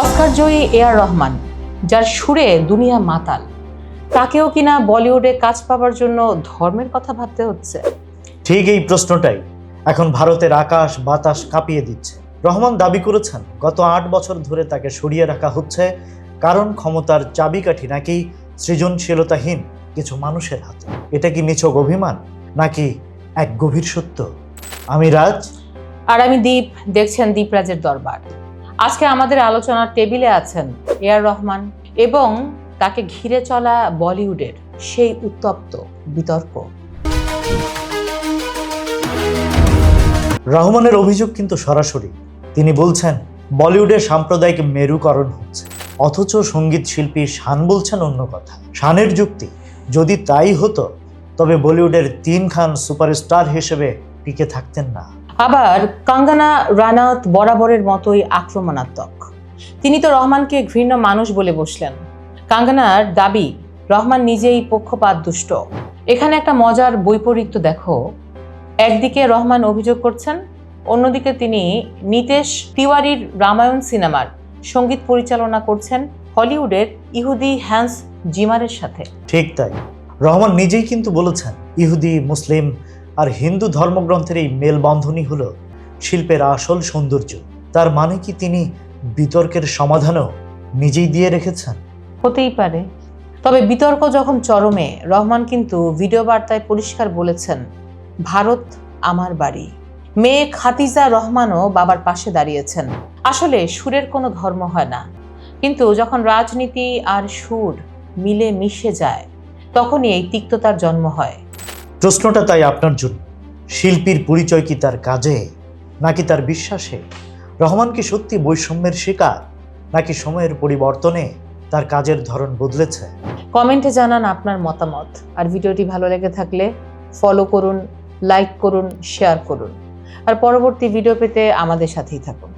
Oscar জয়ী AR Rahman, যার সুরে দুনিয়া মাতাল, তাকেও কিনা বলিউডে কাজ পাওয়ার জন্য ধর্মের কথা ভাবতে হচ্ছে। ঠিক এই প্রশ্নটাই এখন ভারতের আকাশ বাতাস কাঁপিয়ে দিচ্ছে। রহমান দাবি করেছেন গত ৮ বছর ধরে তাকে সরিয়ে রাখা হচ্ছে কারণ ক্ষমতার চাবিকাঠি নাকি সৃজনশীলতাহীন কিছু মানুষের হাতে। এটা কি নিছক অভিমান নাকি এক গভীর সত্য? আমি রাজ আর আমি দীপ, দেখছেন দীপরাজের দরবার। আজকে আমাদের আলোচনার টেবিলে আছেন এআর রহমান এবং তাকে ঘিরে চলা বলিউডের সেই উত্তপ্ত বিতর্ক। রহমানের অভিযোগ কিন্তু সরাসরি। তিনি বলছেন বলিউডের সাম্প্রদায়িক মেরুকরণ হচ্ছে, অথচ সঙ্গীত শিল্পী শান বলছেন অন্য কথা। শানের যুক্তি, যদি তাই হতো তবে বলিউডের ৩ খান সুপারস্টার হিসেবে টিকে থাকতেন না। আবার কঙ্গনা রানাউত বরাবরের মতোই আক্রমণাত্মক। তিনি তো রহমানকে ঘৃণ্য মানুষ বলে বসলেন। কঙ্গনার দাবি রহমান নিজেই পক্ষপাত দুষ্ট। এখানে একটা মজার বৈপরীত্য দেখো, একদিকে রহমান অভিযোগ করছেন, অন্যদিকে তিনি নিতেশ তিওয়ারির রামায়ণ সিনেমার সঙ্গীত পরিচালনা করছেন হলিউডের ইহুদি হ্যান্স জিমারের সাথে। ঠিক তাই, রহমান নিজেই কিন্তু বলেছেন ইহুদি, মুসলিম আর হিন্দু ধর্মগ্রন্থের এই মেলবন্ধনই হলো শিল্পের আসল সৌন্দর্য। তার মানে কি তিনি বিতর্কের সমাধানও নিজেই দিয়ে রেখেছেন? হতেই পারে, তবে বিতর্ক যখন চরমে, রহমান কিন্তু ভিডিও বার্তায় পরিষ্কার বলেছেন, ভারত আমার বাড়ি। মেয়ে খাতিজা রহমানও বাবার পাশে দাঁড়িয়েছেন। আসলে সুরের কোনো ধর্ম হয় না, কিন্তু যখন রাজনীতি আর সুর মিলে মিশে যায় তখনই এই তিক্ততার জন্ম হয়। প্রশ্নটা তাই আপনার জন্য, শিল্পীর পরিচয় কি তার কাজে নাকি তার বিশ্বাসে? রহমান কি সত্যি বৈষম্যের শিকার নাকি সময়ের পরিবর্তনে তার কাজের ধরন বদলেছে? কমেন্টে জানান আপনার মতামত। আর ভিডিওটি ভালো লেগে থাকলে ফলো করুন, লাইক করুন, শেয়ার করুন। আর পরবর্তী ভিডিও পেতে আমাদের সাথেই থাকুন।